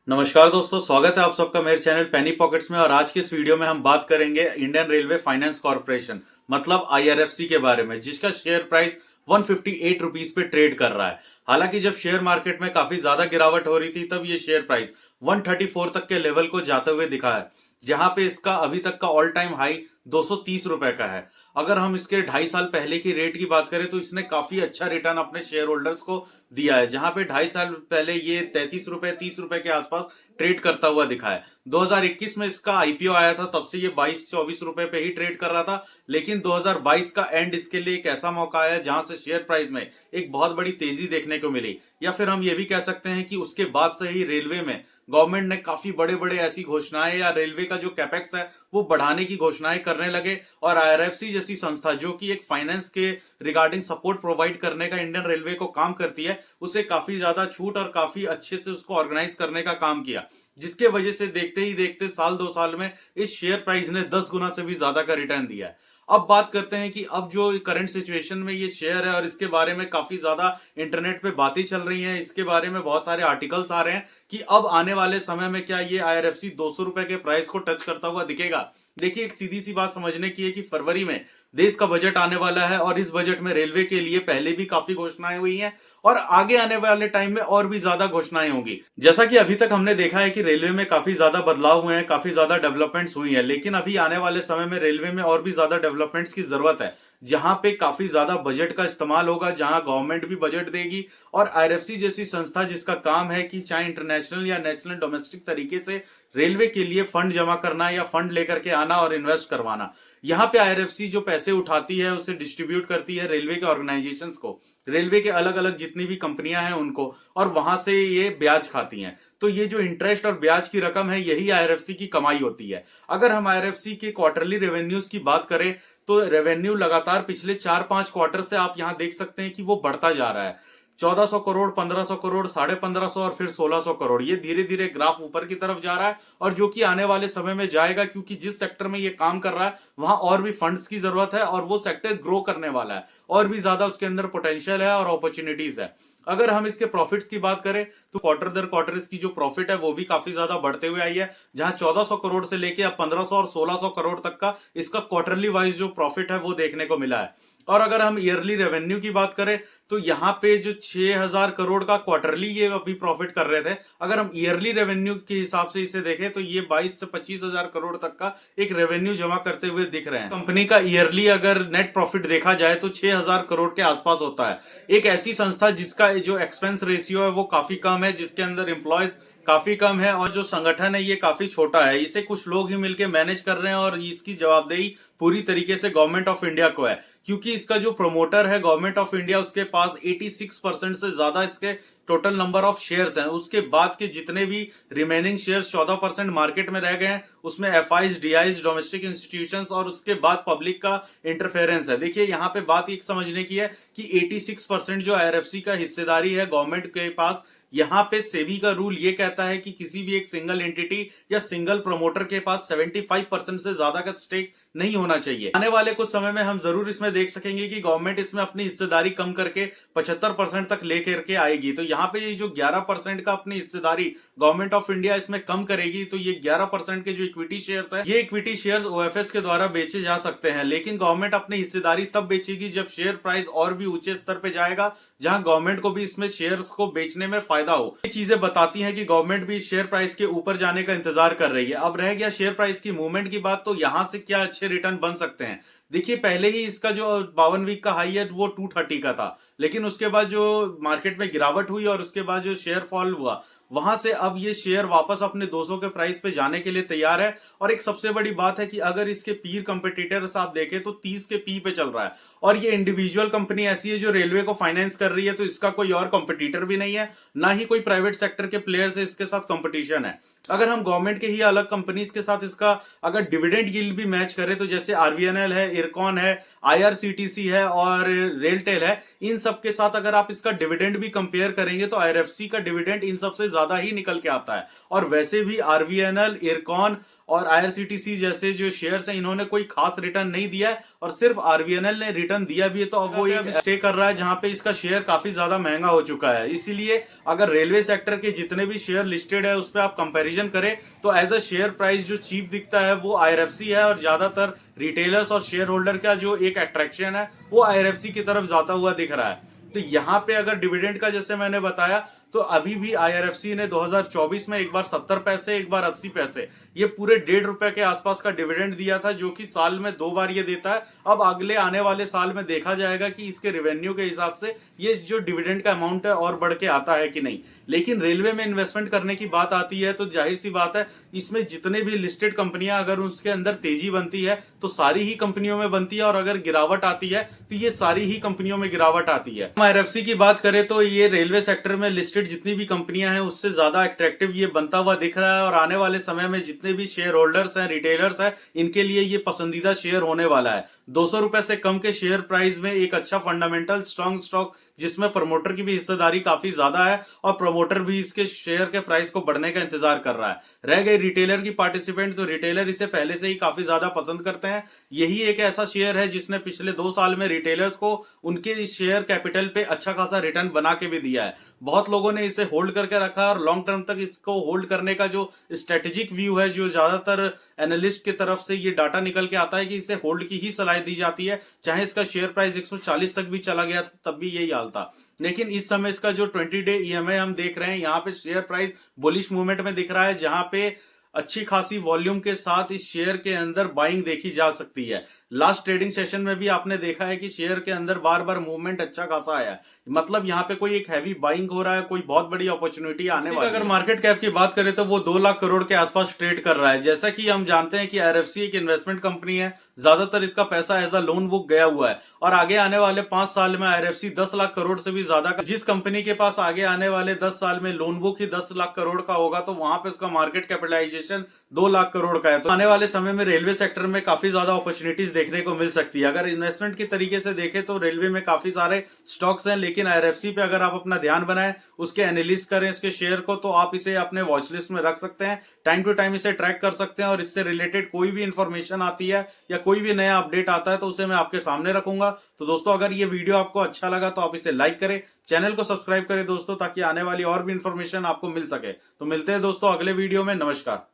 नमस्कार दोस्तों, स्वागत है आप सबका मेरे चैनल पेनी पॉकेट्स में। और आज के इस वीडियो में हम बात करेंगे इंडियन रेलवे फाइनेंस कॉर्पोरेशन मतलब आईआरएफसी के बारे में, जिसका शेयर प्राइस 158 रुपीस पे ट्रेड कर रहा है। हालांकि जब शेयर मार्केट में काफी ज्यादा गिरावट हो रही थी तब ये शेयर प्राइस 134 तक के लेवल को जाते हुए दिखा है, जहां पे इसका अभी तक का ऑल टाइम हाई 230 रुपए का है। अगर हम इसके 2.5 साल पहले की रेट की बात करें तो इसने काफी अच्छा रिटर्न अपने शेयर होल्डर्स को दिया है, जहां पे 2.5 साल पहले ये 33 रुपए 30 रुपए के आसपास ट्रेड करता हुआ दिखा है। 2021 में इसका आईपीओ आया था, तब से ये 22-24 रुपए पे ही ट्रेड कर रहा था। लेकिन 2022 का एंड इसके लिए एक ऐसा मौका आया जहां से शेयर प्राइस में एक बहुत बड़ी तेजी देखने को मिली। या फिर हम ये भी कह सकते हैं कि उसके बाद से ही रेलवे में गवर्नमेंट ने काफी बड़े बड़े ऐसी घोषणाएं या रेलवे का जो कैपेक्स है वो बढ़ाने की घोषणाएं करने लगे। और आईआरएफसी जैसी संस्था जो कि एक फाइनेंस के रिगार्डिंग सपोर्ट प्रोवाइड करने का इंडियन रेलवे को काम करती है, उसे काफी ज्यादा छूट और काफी अच्छे से उसको ऑर्गेनाइज करने का काम किया, जिसके वजह से देखते ही देखते साल 2 साल में इस शेयर प्राइस ने 10 गुना से भी ज्यादा का रिटर्न दिया है। अब बात करते हैं कि अब जो करंट सिचुएशन में ये शेयर है और इसके बारे में काफी ज्यादा इंटरनेट पे बातें चल रही हैं, इसके बारे में बहुत सारे आर्टिकल्स आ रहे हैं कि अब आने वाले समय में क्या ये आईआरएफसी 200 रुपए के प्राइस को टच करता हुआ दिखेगा। देखिए, एक सीधी सी बात समझने की है कि फरवरी में देश का बजट आने वाला है और इस बजट में रेलवे के लिए पहले भी काफी घोषणाएं हुई हैं और आगे आने वाले टाइम में और भी ज्यादा घोषणाएं होंगी। जैसा कि अभी तक हमने देखा है कि रेलवे में काफी ज्यादा बदलाव हुए हैं, काफी ज्यादा डेवलपमेंट्स हुई हैं, लेकिन अभी आने वाले समय में रेलवे में और भी ज्यादा डेवलपमेंट्स की जरूरत है, जहां पे काफी ज्यादा बजट का इस्तेमाल होगा, जहां गवर्नमेंट भी बजट देगी। और आईआरएफसी जैसी संस्था जिसका काम है कि चाहे इंटरनेशनल या नेशनल डोमेस्टिक तरीके से रेलवे के लिए फंड जमा करना या फंड लेकर के आना और इन्वेस्ट करवाना, यहाँ पे आईआरएफसी जो पैसे उठाती है उसे डिस्ट्रीब्यूट करती है रेलवे के ऑर्गेनाइजेशंस को, रेलवे के अलग अलग जितनी भी कंपनियां हैं उनको, और वहां से ये ब्याज खाती हैं। तो ये जो इंटरेस्ट और ब्याज की रकम है यही आईआरएफसी की कमाई होती है। अगर हम आईआरएफसी के क्वार्टरली रेवेन्यूज की बात करें तो रेवेन्यू लगातार पिछले 4-5 क्वार्टर से आप यहां देख सकते हैं कि वो बढ़ता जा रहा है। 1400 करोड़, 1500 करोड़, 1550 और फिर 1600 करोड़, ये धीरे धीरे ग्राफ ऊपर की तरफ जा रहा है और जो कि आने वाले समय में जाएगा, क्योंकि जिस सेक्टर में ये काम कर रहा है वहां और भी फंड्स की जरूरत है और वो सेक्टर ग्रो करने वाला है और भी ज्यादा उसके अंदर पोटेंशियल है और अपॉर्चुनिटीज है। अगर हम इसके प्रॉफिट्स की बात करें तो क्वार्टर दर क्वार्टर इसकी जो प्रॉफिट है वो भी काफी ज्यादा बढ़ते हुए आई है, जहां 1400 करोड़ से लेके अब 1500 और 1600 करोड़ तक का इसका क्वार्टरली वाइज जो प्रॉफिट है वो देखने को मिला है। और अगर हम ईयरली रेवेन्यू की बात करें तो यहाँ पे जो 6000 करोड़ का क्वार्टरली ये अभी प्रॉफिट कर रहे थे, अगर हम ईयरली रेवेन्यू के हिसाब से इसे देखें तो ये 22 से 25 हजार करोड़ तक का एक रेवेन्यू जमा करते हुए दिख रहे हैं। कंपनी का ईयरली अगर नेट प्रॉफिट देखा जाए तो 6000 करोड़ के आसपास होता है। एक ऐसी संस्था जिसका जो एक्सपेंस रेशियो है वो काफी कम है, जिसके अंदर एम्प्लॉयज काफी कम है और जो संगठन है ये काफी छोटा है, इसे कुछ लोग ही मिलकर मैनेज कर रहे हैं और इसकी जवाबदेही पूरी तरीके से गवर्नमेंट ऑफ इंडिया को है, क्योंकि इसका जो प्रमोटर है गवर्नमेंट ऑफ इंडिया, उसके पास 86% से ज्यादा इसके टोटल नंबर ऑफ शेयर्स हैं। उसके बाद के जितने भी रिमेनिंग शेयर्स 14% मार्केट में रह गए हैं उसमें एफआईज, डीआईज, डोमेस्टिक इंस्टीट्यूशंस और उसके बाद पब्लिक का इंटरफेरेंस है। देखिए, यहाँ पे बात एक समझने की है कि 86% जो आईआरएफसी का हिस्सेदारी है गवर्नमेंट के पास, यहाँ पे सेबी का रूल ये कहता है कि किसी भी एक सिंगल एंटिटी या सिंगल प्रमोटर के पास 75% से ज्यादा का स्टेक नहीं होना चाहिए। आने वाले कुछ समय में हम जरूर इसमें देख सकेंगे कि गवर्नमेंट इसमें अपनी हिस्सेदारी कम करके 75% तक लेकर के आएगी। तो यहाँ पे ये जो 11% का अपनी हिस्सेदारी गवर्नमेंट ऑफ इंडिया इसमें कम करेगी, तो ये 11% के जो इक्विटी शेयर्स है ये इक्विटी शेयर्स ओएफएस के द्वारा बेचे जा सकते हैं। लेकिन गवर्नमेंट अपनी हिस्सेदारी तब बेचेगी जब शेयर प्राइस और भी ऊंचे स्तर पे जाएगा, जहां गवर्नमेंट को भी इसमें शेयर्स को बेचने में फायदा हो। ये चीजें बताती हैं कि गवर्नमेंट भी शेयर प्राइस के ऊपर जाने का इंतजार कर रही है। अब रह गया शेयर प्राइस की मूवमेंट की बात, तो यहां से क्या अच्छे रिटर्न बन सकते हैं। देखिए, पहले ही इसका जो 52 वीक का हाई है वो 230 का था, लेकिन उसके बाद जो मार्केट में गिरावट हुई और उसके बाद जो शेयर फॉल हुआ, वहां से अब ये शेयर वापस अपने 200 के प्राइस पे जाने के लिए तैयार है। और एक सबसे बड़ी बात है कि अगर इसके पीर कंपटीटर्स आप देखें तो 30 के पी पे चल रहा है और ये इंडिविजुअल कंपनी ऐसी है जो रेलवे को फाइनेंस कर रही है, तो इसका कोई और कंपटीटर भी नहीं है, ना ही कोई प्राइवेट सेक्टर के प्लेयर से इसके साथ कंपटीशन है। अगर हम गवर्नमेंट के ही अलग कंपनीज के साथ इसका अगर डिविडेंड यील्ड भी मैच करें तो जैसे आरवीएनएल है, इरकॉन है, आईआरसीटीसी है और रेलटेल है, इन सब के साथ अगर आप इसका डिविडेंड भी कंपेयर करेंगे तो आईआरएफसी का डिविडेंड इन सबसे ज्यादा ही निकल के आता है। और वैसे भी आरवीएनएल, इरकॉन और आईआरसीटीसी जैसे जो शेयर्स हैं इन्होंने कोई खास रिटर्न नहीं दिया है और सिर्फ आरबीएनएल ने रिटर्न दिया भी है, तो अब वो एक स्टे कर रहा है जहां पे इसका शेयर काफी ज्यादा महंगा हो चुका है। इसीलिए अगर रेलवे सेक्टर के जितने भी शेयर लिस्टेड है उस पर आप कंपैरिजन करें तो एज अ शेयर प्राइस जो चीप दिखता है वो आईआरएफसी है, और ज्यादातर रिटेलर्स और शेयर होल्डर का जो एक अट्रैक्शन है वो आईआरएफसी की तरफ जाता हुआ दिख रहा है। तो यहाँ पे अगर डिविडेंड का जैसे मैंने बताया तो अभी भी आईआरएफसी ने 2024 में एक बार 70 पैसे एक बार 80 पैसे ये पूरे ₹1.5 के आसपास का डिविडेंड दिया था, जो कि साल में 2 बार ये देता है। अब अगले आने वाले साल में देखा जाएगा कि इसके रेवेन्यू के हिसाब से ये जो डिविडेंड का अमाउंट है और बढ़ के आता है कि नहीं। लेकिन रेलवे में इन्वेस्टमेंट करने की बात आती है तो जाहिर सी बात है इसमें जितने भी लिस्टेड कंपनियां अगर उसके अंदर तेजी बनती है तो सारी ही कंपनियों में बनती है, और अगर गिरावट आती है तो ये सारी ही कंपनियों में गिरावट आती है। आईआरएफसी की बात करें तो ये रेलवे सेक्टर में लिस्टेड जितनी भी कंपनियां हैं उससे ज्यादा अट्रैक्टिव ये बनता हुआ दिख रहा है, और आने वाले समय में जितने भी शेयर होल्डर्स हैं, रिटेलर्स हैं, इनके लिए ये पसंदीदा शेयर होने वाला है। ₹200 से कम के शेयर प्राइस में एक अच्छा फंडामेंटल स्ट्रॉन्ग स्टॉक जिसमें प्रमोटर की भी हिस्सेदारी काफी ज्यादा है और प्रमोटर भी इसके शेयर के प्राइस को बढ़ने का इंतजार कर रहा है। रह गई रिटेलर की पार्टिसिपेंट, तो रिटेलर इसे पहले से ही काफी ज्यादा पसंद करते हैं। यही एक ऐसा शेयर है जिसने पिछले 2 साल में रिटेलर्स को उनके शेयर कैपिटल पे अच्छा खासा रिटर्न बना के भी दिया है। बहुत लोगों ने इसे होल्ड करके रखा है और लॉन्ग टर्म तक इसको होल्ड करने का जो स्ट्रेटेजिक व्यू है, जो ज्यादातर एनालिस्ट की तरफ से ये डाटा निकल के आता है कि इसे होल्ड की ही सलाह दी जाती है। चाहे इसका शेयर प्राइस 140 तक भी चला गया तब भी यही हाल था। लेकिन इस समय इसका जो 20 डे ईएमआई हम देख रहे हैं, यहाँ पे शेयर प्राइस बुलिश मूवमेंट में दिख रहा है, जहां पे अच्छी खासी वॉल्यूम के साथ इस शेयर के अंदर बाइंग देखी जा सकती है। लास्ट ट्रेडिंग सेशन में भी आपने देखा है कि शेयर के अंदर बार बार मूवमेंट अच्छा खासा आया है, मतलब यहाँ पे कोई एक हैवी बाइंग हो रहा है, कोई बहुत बड़ी अपॉर्चुनिटी आने वाली है। अगर मार्केट कैप की बात करें तो वो 2 लाख करोड़ के आसपास ट्रेड कर रहा है। जैसा कि हम जानते हैं कि आईआरएफसी एक इन्वेस्टमेंट कंपनी है, ज्यादातर इसका पैसा एज अ लोन बुक गया हुआ है, और आगे आने वाले 5 साल में आईआरएफसी 10 लाख करोड़ से भी ज्यादा का, जिस कंपनी के पास आगे आने वाले 10 साल में लोन बुक ही 10 लाख करोड़ का होगा तो वहां पे उसका मार्केट कैपिटलाइजेशन 2 लाख करोड़ का है। तो आने वाले समय में रेलवे सेक्टर में काफी ज्यादा अपॉर्चुनिटीज देखने को मिल सकती है। अगर इन्वेस्टमेंट की तरीके से देखें तो रेलवे में काफी सारे स्टॉक्स हैं, लेकिन आईआरएफसी पे अगर आप अपना ध्यान बनाएं, उसके एनालिसिस करें इसके शेयर को, तो आप इसे अपने वॉच लिस्ट में रख सकते हैं। टाइम टू टाइम इसे ट्रैक कर सकते हैं और इससे रिलेटेड कोई भी इंफॉर्मेशन आती है या कोई भी नया अपडेट आता है तो उसे मैं आपके सामने रखूंगा। तो दोस्तों अगर ये वीडियो आपको अच्छा लगा तो आप इसे लाइक करें, चैनल को सब्सक्राइब करें दोस्तों, ताकि आने वाली और भी इंफॉर्मेशन आपको मिल सके। तो मिलते हैं दोस्तों अगले वीडियो में। नमस्कार।